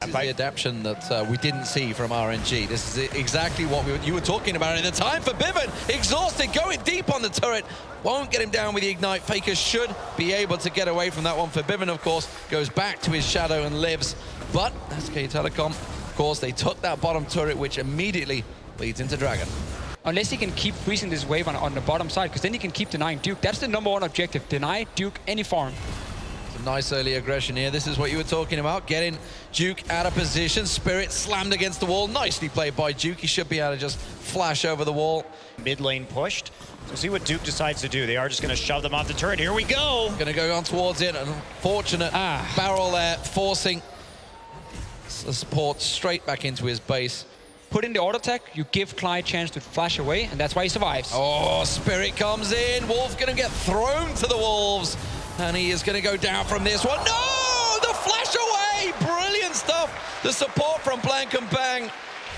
is the adaptation that we didn't see from RNG. This is exactly what you were talking about at the time. Febiven, exhausted, going deep on the turret. Won't get him down with the ignite. Faker should be able to get away from that one. Febiven, of course, goes back to his shadow and lives. But SK Telecom, of course, they took that bottom turret, which immediately leads into Dragon. Unless he can keep freezing this wave on the bottom side, because then he can keep denying Duke. That's the #1 objective, deny Duke any farm. Some nice early aggression here. This is what you were talking about, getting Duke out of position. Spirit slammed against the wall. Nicely played by Duke. He should be able to just flash over the wall. Mid lane pushed. So see what Duke decides to do. They are just going to shove them off the turret. Here we go. Going to go on towards it. An unfortunate barrel there, forcing the support straight back into his base. Put in the auto attack, you give Klaj a chance to flash away, and that's why he survives. Oh, Spirit comes in. Wolf going to get thrown to the wolves. And he is going to go down from this one. No! The flash away! Brilliant stuff. The support from Blank and Bang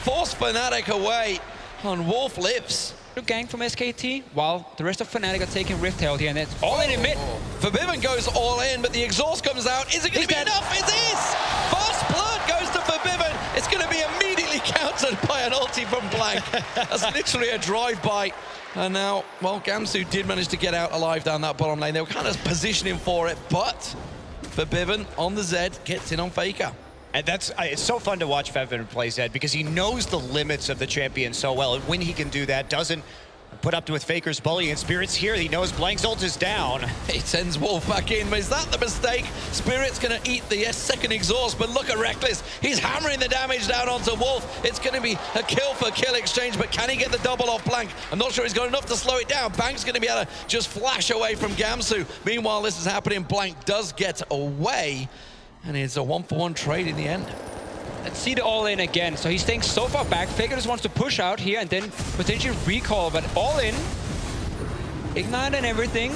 forced FNATIC away. And Wolf lives. Gang from SKT, while the rest of FNATIC are taking Rift Herald here, and it's all in mid. Febiven goes all in, but the exhaust comes out. Is it going to be enough? It is! First blood goes to Febiven. It's going to be immediately countered by an ulti from Blank. That's literally a drive-by. And now, well, Gamsu did manage to get out alive down that bottom lane. They were kind of positioning for it, but Febiven on the Zed gets in on Faker. And that's, it's so fun to watch Febiven play Zed because he knows the limits of the champion so well. And when he can do that, doesn't put up with Faker's bully and Spirit's here. He knows Blank's ult is down. He sends Wolf back in, but is that the mistake? Spirit's going to eat the second exhaust, but look at Rekkles. He's hammering the damage down onto Wolf. It's going to be a kill-for-kill exchange, but can he get the double off Blank? I'm not sure he's got enough to slow it down. Bank's going to be able to just flash away from Gamsu. Meanwhile, this is happening. Blank does get away, and it's a 1-for-1 trade in the end. Let's see the all in again. So he's staying so far back. Faker just wants to push out here and then potentially recall, but all in. Ignite and everything.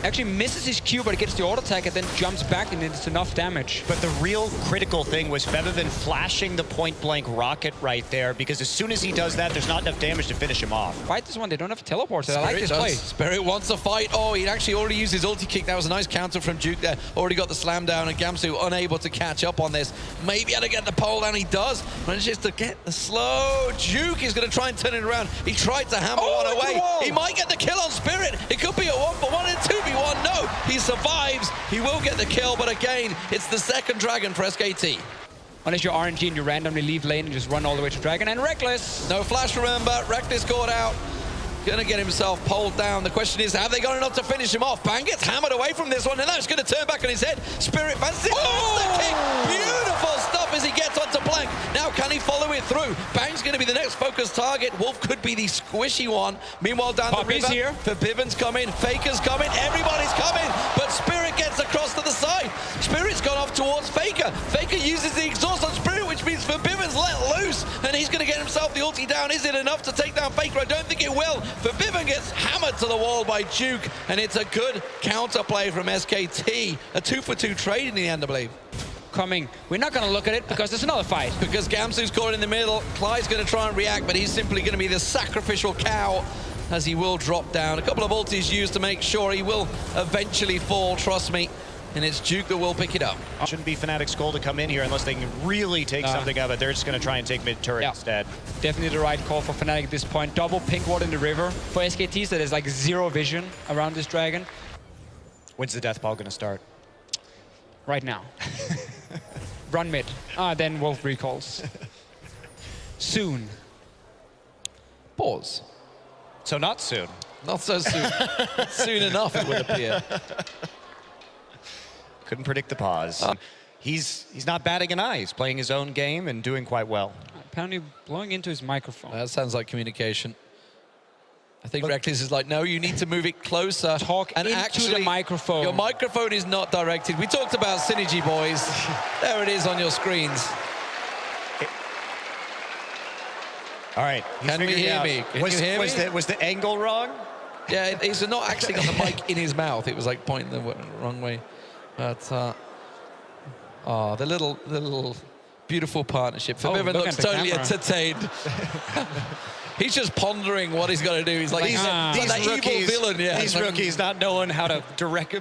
Actually misses his Q, but gets the auto attack and then jumps back, and it's enough damage. But the real critical thing was Febiven flashing the point-blank rocket right there, because as soon as he does that, there's not enough damage to finish him off. Fight this one, they don't have teleports. I like this play. Spirit wants to fight. Oh, he'd actually already used his ulti kick. That was a nice counter from Duke there. Already got the slam down, and Gamsu unable to catch up on this. Maybe able to get the pole down. He does. Manages to get the slow. Duke is going to try and turn it around. He tried to hammer one away. He might get the kill on Spirit. It could be a 1-for-1 and 2v1. No, he survives. He will get the kill, but again, it's the second Dragon for SKT. Unless you're RNG and you randomly leave lane and just run all the way to Dragon, and Rekkles. No flash, remember. Rekkles caught out. Gonna get himself pulled down. The question is, have they got enough to finish him off? Bang gets hammered away from this one, and that's gonna turn back on his head. Spirit fancies the kick. Beautiful stuff as he gets onto Blank. Now, can he follow it through? Bang's gonna be the next focus target. Wolf could be the squishy one. Meanwhile, down the river, here. Febiven's coming, Faker's coming, everybody's coming, but Spirit gets across to the side. Spirit's gone off towards Faker. Faker uses the exhaust on Spirit, which means Febiven's let loose, and he's gonna get himself the ulti down. Is it enough to take down Faker? I don't think it will. Febiven gets hammered to the wall by Duke, and it's a good counterplay from SKT. A 2-for-2 trade in the end, I believe. Coming. We're not going to look at it because there's another fight. Because Gamsu's caught in the middle. Klaj's going to try and react, but he's simply going to be the sacrificial cow as he will drop down. A couple of ultis used to make sure he will eventually fall, trust me. And it's Duke that will pick it up. Shouldn't be Fnatic's goal to come in here unless they can really take something out of it. They're just going to try and take mid-turret instead. Definitely the right call for Fnatic at this point. Double pink ward in the river. For SKT, so there's like zero vision around this Dragon. When's the death ball going to start? Right now. Run mid. Then Wolf recalls. Soon. Pause. So not soon. Not so soon. Soon enough, it would appear. Couldn't predict the pause. He's not batting an eye. He's playing his own game and doing quite well. Apparently blowing into his microphone. That sounds like communication. I think Rekkles is like, no, you need to move it closer. Talk and into actually, the microphone. Your microphone is not directed. We talked about synergy, boys. There it is on your screens. All right. Can we hear me? Can you hear me? Was the angle wrong? Yeah, he's not actually got the mic in his mouth. It was like pointing the wrong way. But, the little beautiful partnership. Febiven looks totally entertained. He's just pondering what he's got to do. He's like, These that rookies, evil villain. Yeah, these rookies not knowing how to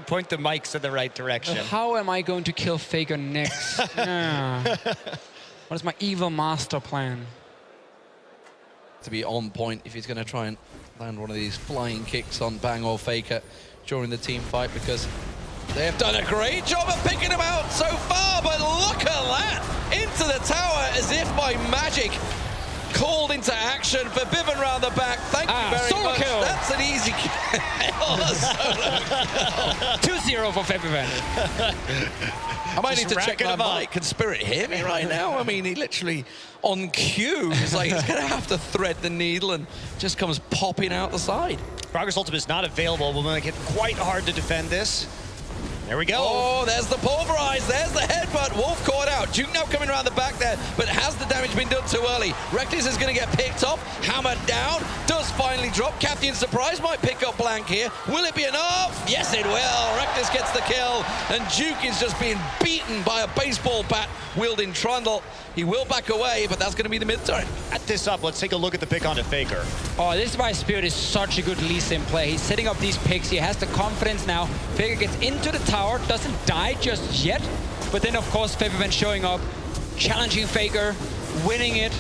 point the mics in the right direction. How am I going to kill Faker next? What is my evil master plan? To be on point if he's going to try and land one of these flying kicks on Bang or Faker during the team fight, because they have done a great job of picking him out so far, but look at that! Into the tower as if by magic. Called into action for Febiven round the back. Thank you very much. Kill. That's an easy kill. 2-0 for Febiven. I might need to check my mic. Can Spirit hear me right now? I mean, he literally, on cue, is like, he's going to have to thread the needle and just comes popping out the side. Progress Ultimate is not available. We'll make it quite hard to defend this. There we go. Oh, there's the pulverize. There's the headbutt. Wolf caught out. Duke now coming around the back there, but has the damage been done too early? Rekkles is going to get picked off. Hammered down. Does finally drop. Captain Surprise might pick up Blank here. Will it be enough? Yes, it will. Rekkles gets the kill, and Duke is just being beaten by a baseball bat wielding Trundle. He will back away, but that's going to be the mid turret. At this up, let's take a look at the pick onto Faker. Oh, this is why Spirit is such a good Lee Sin play. He's setting up these picks. He has the confidence now. Faker gets into the tower, doesn't die just yet. But then, of course, Febiven showing up, challenging Faker, winning it.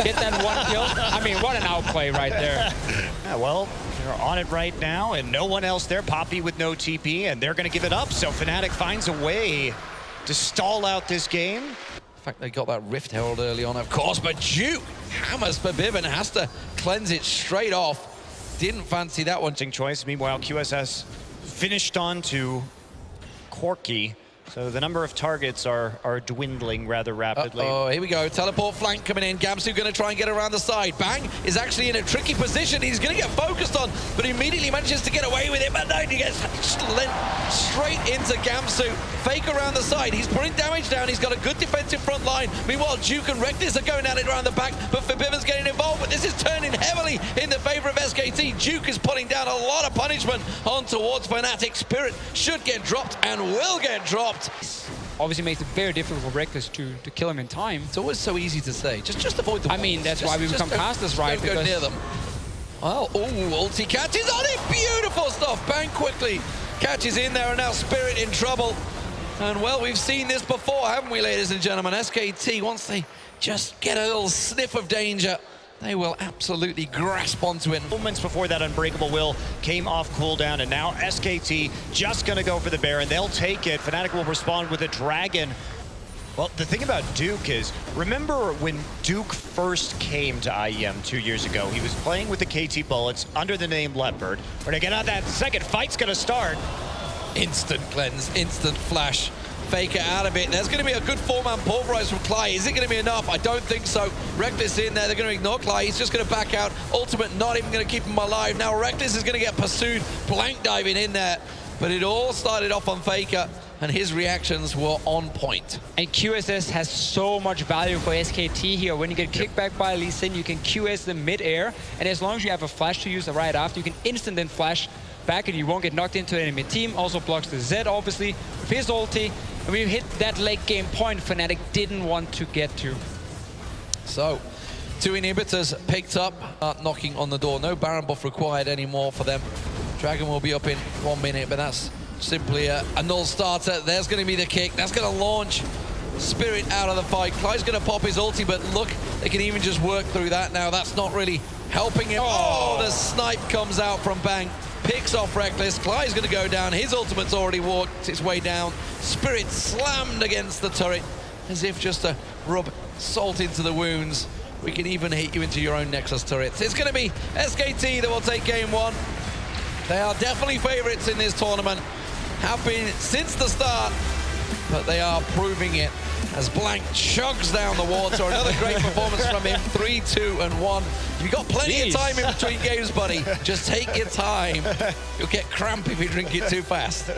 Get that one kill. I mean, what an outplay right there. Yeah, well, they're on it right now, and no one else there. Poppy with no TP, and they're going to give it up. So FNATIC finds a way to stall out this game. In fact, they got that Rift Herald early on, of course, but Duke hammers Febiven, has to cleanse it straight off. Didn't fancy that one. Choice. Meanwhile, QSS finished on to Corky. So the number of targets are dwindling rather rapidly. Oh, here we go. Teleport flank coming in. Gamsu going to try and get around the side. Bang is actually in a tricky position. He's going to get focused on, but he immediately manages to get away with it. But no, he gets straight into Gamsu. Fake around the side. He's putting damage down. He's got a good defensive front line. Meanwhile, Duke and Rekkles are going at it around the back, but Febiven's getting involved. But this is turning heavily in the favor of SKT. Duke is putting down a lot of punishment on towards FNATIC. Spirit should get dropped and will get dropped. Obviously makes it very difficult for Rekkles to kill him in time. It's always so easy to say. Just avoid the I mean, that's why we become casters, right? Don't go near them. Well, oh, ulti catches on it. Beautiful stuff. Bang quickly catches in there, and now Spirit in trouble. And well, we've seen this before, haven't we, ladies and gentlemen? SKT, once they just get a little sniff of danger, they will absolutely grasp onto it. Moments before that Unbreakable Will came off cooldown, and now SKT just going to go for the Baron. They'll take it. FNATIC will respond with a Dragon. Well, the thing about Duke is, remember when Duke first came to IEM 2 years ago? He was playing with the KT Bullets under the name Leopard. We're going to get out that second fight's going to start. Instant cleanse, instant flash. Faker out of it. There's going to be a good 4-man pulverize from Klaj. Is it going to be enough? I don't think so. Rekkles in there. They're going to ignore Klaj. He's just going to back out. Ultimate not even going to keep him alive. Now Rekkles is going to get pursued. Blank diving in there. But it all started off on Faker, and his reactions were on point. And QSS has so much value for SKT here. When you get kicked back by Lee Sin, you can QS them mid-air. And as long as you have a flash to use right after, you can instant then flash back and you won't get knocked into the enemy team. Also blocks the Z, obviously, with his ulti. And we hit that late game point FNATIC didn't want to get to. So, 2 inhibitors picked up, knocking on the door. No Baron buff required anymore for them. Dragon will be up in 1 minute, but that's simply a null starter. There's going to be the kick. That's going to launch Spirit out of the fight. Klaj's going to pop his ulti, but look, they can even just work through that now. That's not really helping him. Oh, the snipe comes out from Bang. Picks off Rekkles. Klaj's going to go down. His ultimate's already walked its way down. Spirit slammed against the turret as if just to rub salt into the wounds. We can even hit you into your own Nexus turrets. It's going to be SKT that will take game 1. They are definitely favorites in this tournament. Have been since the start, but they are proving it as Blank chugs down the water. Another great performance from him. 3, 2, and 1. You've got plenty of time in between games, buddy. Just take your time. You'll get cramp if you drink it too fast.